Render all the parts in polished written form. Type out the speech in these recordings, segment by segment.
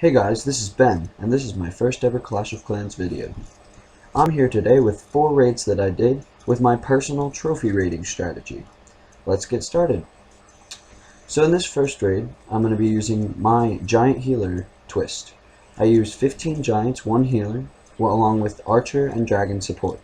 Hey guys, this is Ben, and this is my first ever Clash of Clans video. I'm here today with 4 raids that I did with my personal trophy raiding strategy. Let's get started. So in this first raid, I'm going to be using my giant healer twist. I used 15 giants, 1 healer, along with archer and dragon support.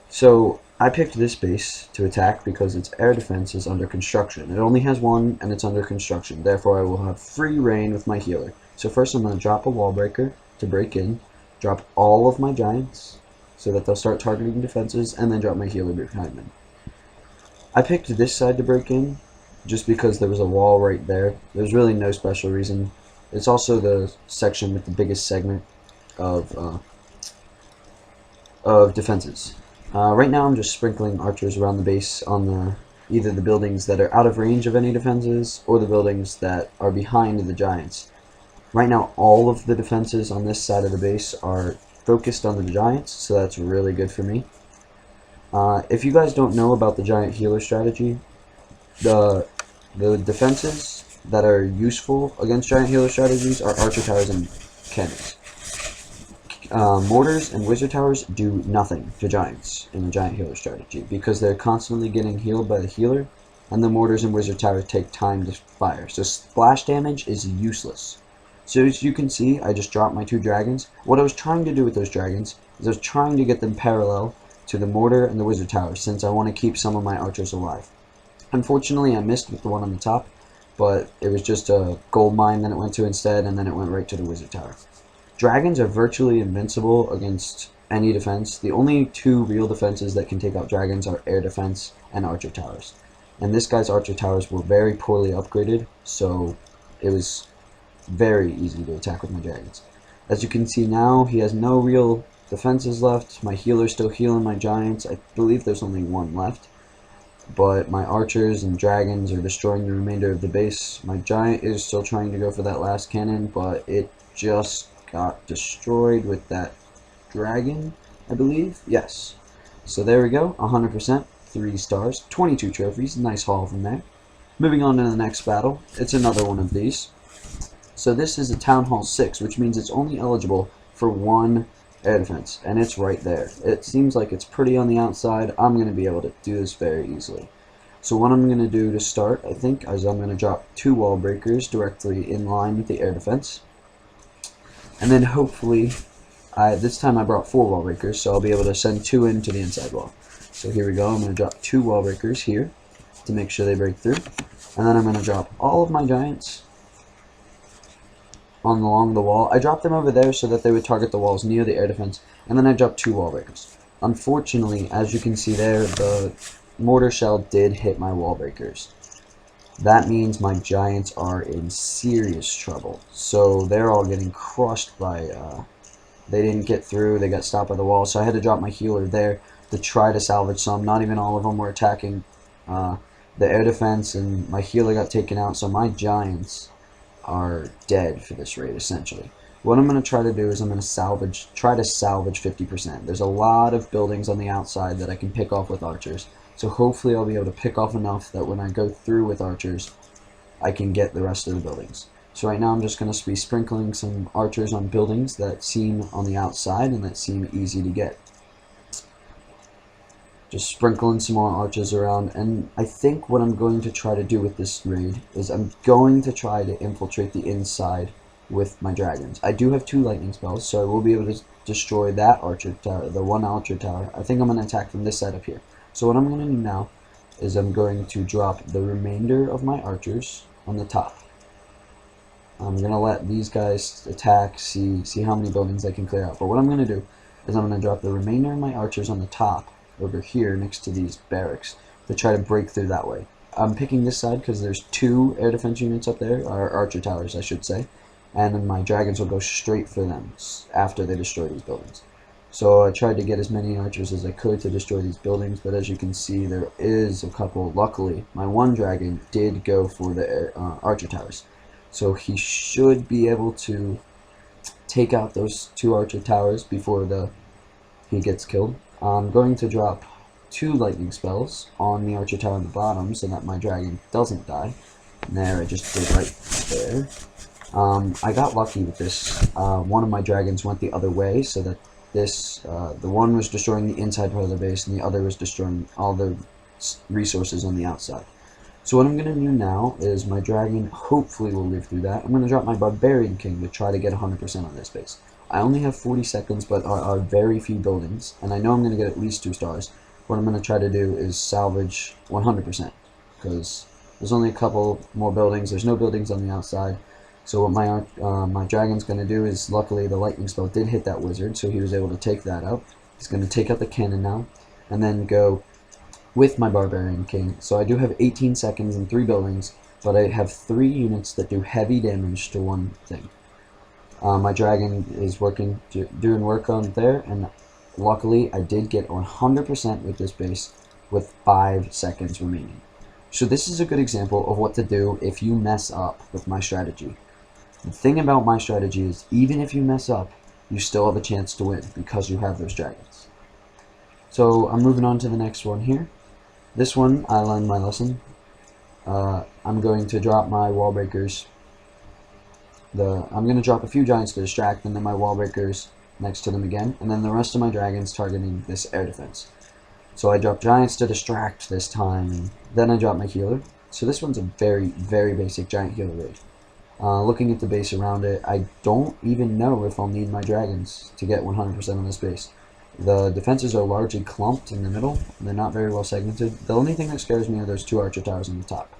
So I picked this base to attack because its air defense is under construction. It only has 1 and it's under construction, therefore I will have free reign with my healer. So first I'm going to drop a wall breaker to break in, drop all of my giants so that they'll start targeting defenses, and then drop my healer behind them. I picked this side to break in just because there was a wall right there. There's really no special reason. It's also the section with the biggest segment of defenses. Right now I'm just sprinkling archers around the base on either the buildings that are out of range of any defenses or the buildings that are behind the giants. Right now all of the defenses on this side of the base are focused on the giants, so that's really good for me. If you guys don't know about the giant healer strategy, the defenses that are useful against giant healer strategies are archer towers and cannons. Mortars and wizard towers do nothing to giants in the giant healer strategy because they're constantly getting healed by the healer, and the mortars and wizard towers take time to fire, so splash damage is useless. So as you can see, I just dropped my 2 dragons. What I was trying to do with those dragons is I was trying to get them parallel to the mortar and the wizard tower, since I want to keep some of my archers alive. Unfortunately I missed with the one on the top, but it was just a gold mine that it went to instead, and then it went right to the wizard tower. Dragons are virtually invincible against any defense. The only 2 real defenses that can take out dragons are air defense and archer towers. And this guy's archer towers were very poorly upgraded, so it was very easy to attack with my dragons. As you can see now, he has no real defenses left. My healer's still healing my giants. I believe there's only 1 left. But my archers and dragons are destroying the remainder of the base. My giant is still trying to go for that last cannon, but it just got destroyed with that dragon, I believe. Yes. So there we go, 100%, 3 stars, 22 trophies, nice haul from there. Moving on to the next battle, it's another one of these. So this is a Town Hall 6, which means it's only eligible for 1 air defense, and it's right there. It seems like it's pretty on the outside. I'm going to be able to do this very easily. So what I'm going to do to start, I think, is I'm going to drop 2 wall breakers directly in line with the air defense. And then hopefully, this time I brought 4 wall breakers, so I'll be able to send 2 into the inside wall. So here we go, I'm going to drop 2 wall breakers here to make sure they break through. And then I'm going to drop all of my giants along the wall. I dropped them over there so that they would target the walls near the air defense, and then I dropped 2 wall breakers. Unfortunately, as you can see there, the mortar shell did hit my wall breakers. That means my giants are in serious trouble. So they're all getting crushed by, they didn't get through, they got stopped by the wall, so I had to drop my healer there to try to salvage some. Not even all of them were attacking the air defense, and my healer got taken out, so my giants are dead for this raid, essentially. What I'm going to try to do is I'm going to try to salvage 50%. There's a lot of buildings on the outside that I can pick off with archers, so hopefully I'll be able to pick off enough that when I go through with archers, I can get the rest of the buildings. So right now I'm just going to be sprinkling some archers on buildings that seem on the outside and that seem easy to get. Just sprinkling some more archers around, and I think what I'm going to try to do with this raid is I'm going to try to infiltrate the inside with my dragons. I do have 2 lightning spells, so I will be able to destroy that archer tower, the 1 archer tower. I think I'm going to attack from this side up here. So what I'm going to do now is I'm going to drop the remainder of my archers on the top. I'm going to let these guys attack, see how many buildings they can clear out. But what I'm going to do is I'm going to drop the remainder of my archers on the top over here next to these barracks to try to break through that way. I'm picking this side because there's 2 air defense units up there, or archer towers I should say, and then my dragons will go straight for them after they destroy these buildings. So I tried to get as many archers as I could to destroy these buildings, but as you can see there is a couple. Luckily my 1 dragon did go for the archer towers, so he should be able to take out those 2 archer towers before he gets killed. I'm going to drop 2 lightning spells on the archer tower on the bottom so that my dragon doesn't die. And there, I just did right there. I got lucky with this. One of my dragons went the other way, so that the one was destroying the inside part of the base, and the other was destroying all the resources on the outside. So what I'm going to do now is my dragon hopefully will live through that. I'm going to drop my Barbarian King to try to get 100% on this base. I only have 40 seconds, but are very few buildings, and I know I'm going to get at least 2 stars. What I'm going to try to do is salvage 100%, because there's only a couple more buildings. There's no buildings on the outside. So what my dragon's going to do is, luckily the lightning spell did hit that wizard, so he was able to take that out. He's going to take out the cannon now, and then go with my Barbarian King. So I do have 18 seconds and 3 buildings, but I have 3 units that do heavy damage to one thing. My dragon is doing work on there, and luckily I did get 100% with this base with 5 seconds remaining. So this is a good example of what to do if you mess up with my strategy. The thing about my strategy is, even if you mess up, you still have a chance to win because you have those dragons. So I'm moving on to the next one here. This one, I learned my lesson. I'm going to drop my wall breakers. I'm going to drop a few giants to distract, and then my wall breakers next to them again, and then the rest of my dragons targeting this air defense. So I drop giants to distract this time, and then I drop my healer. So this one's a very, very basic giant healer raid. Looking at the base around it, I don't even know if I'll need my dragons to get 100% on this base. The defenses are largely clumped in the middle. They're not very well segmented. The only thing that scares me are those 2 archer towers on the top.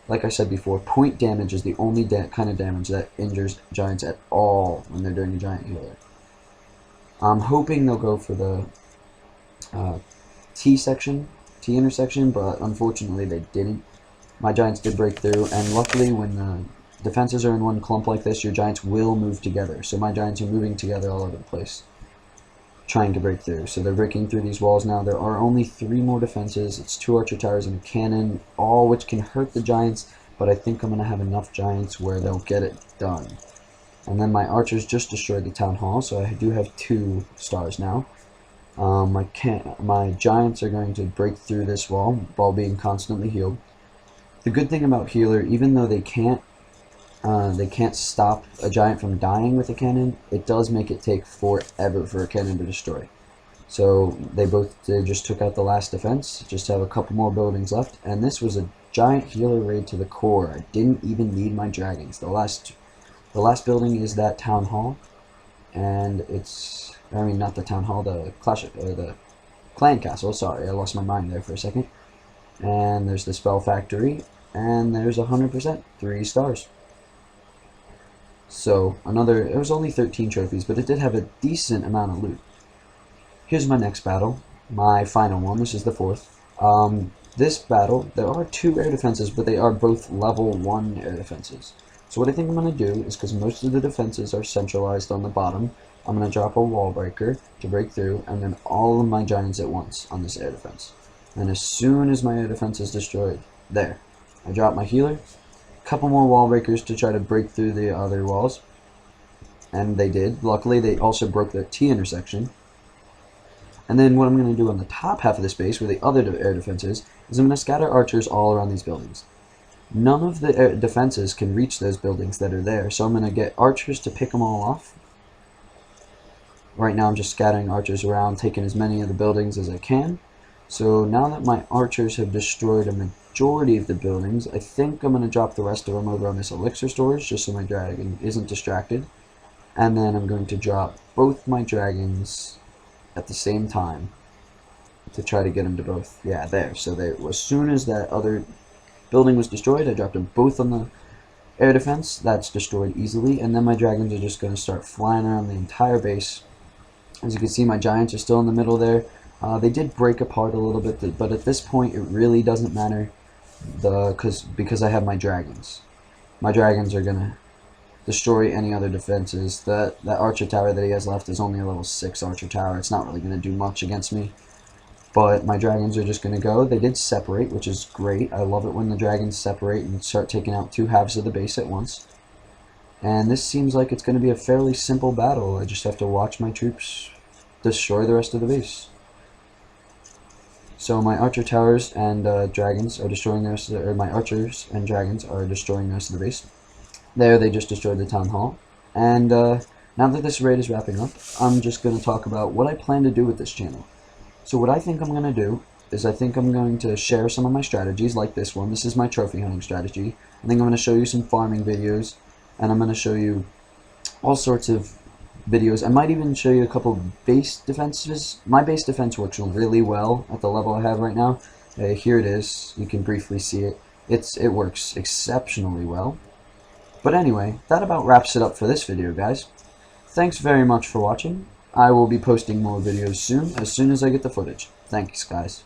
Like I said before, point damage is the only kind of damage that injures giants at all when they're doing a giant healer. I'm hoping they'll go for the T intersection, but unfortunately they didn't. My giants did break through, and luckily when the defenses are in one clump like this, your giants will move together. So my giants are moving together all over the place, trying to break through. So they're breaking through these walls now. There are only 3 more defenses. It's 2 archer towers and a cannon, all which can hurt the giants, but I think I'm going to have enough giants where they'll get it done. And then my archers just destroyed the town hall, so I do have 2 stars now. My giants are going to break through this wall while being constantly healed. The good thing about healer, even though they can't stop a giant from dying with a cannon, it does make it take forever for a cannon to destroy. So they just took out the last defense, just have a couple more buildings left, and this was a giant healer raid to the core. I didn't even need my dragons. The last building is that town hall, and not the town hall, the clan castle. Sorry, I lost my mind there for a second. And there's the spell factory, and there's 100%, 3 stars. So it was only 13 trophies, but it did have a decent amount of loot. Here's my next battle, my final one. This is the 4th. This battle, there are 2 air defenses, but they are both level 1 air defenses. So what I think I'm going to do is, because most of the defenses are centralized on the bottom, I'm going to drop a wall breaker to break through, and then all of my giants at once on this air defense. And as soon as my air defense is destroyed, there, I drop my healer, couple more wall breakers to try to break through the other walls, and they did. Luckily, they also broke the T intersection. And then what I'm going to do on the top half of this base, where the other air defense is I'm going to scatter archers all around these buildings. None of the air defenses can reach those buildings that are there, so I'm going to get archers to pick them all off. Right now I'm just scattering archers around, taking as many of the buildings as I can. So now that my archers have destroyed a majority of the buildings, I think I'm going to drop the rest of them over on this elixir storage, just so my dragon isn't distracted. And then I'm going to drop both my dragons at the same time to try to get them to both. Yeah, there. So as soon as that other building was destroyed, I dropped them both on the air defense. That's destroyed easily. And then my dragons are just going to start flying around the entire base. As you can see, my giants are still in the middle there. They did break apart a little bit, but at this point it really doesn't matter because I have my dragons. My dragons are going to destroy any other defenses. That archer tower that he has left is only a level 6 archer tower. It's not really going to do much against me. But my dragons are just going to go. They did separate, which is great. I love it when the dragons separate and start taking out 2 halves of the base at once. And this seems like it's going to be a fairly simple battle. I just have to watch my troops destroy the rest of the base. So my archer towers and dragons are destroying the rest of my archers and dragons are destroying the rest of the base. There, they just destroyed the town hall. And now that this raid is wrapping up, I'm just going to talk about what I plan to do with this channel. So what I think I'm going to do is I think I'm going to share some of my strategies, like this one. This is my trophy hunting strategy. I think I'm going to show you some farming videos, and I'm going to show you all sorts of videos. I might even show you a couple base defenses. My base defense works really well at the level I have right now. Here it is. You can briefly see it. It works exceptionally well. But anyway, that about wraps it up for this video, guys. Thanks very much for watching. I will be posting more videos soon as I get the footage. Thanks, guys.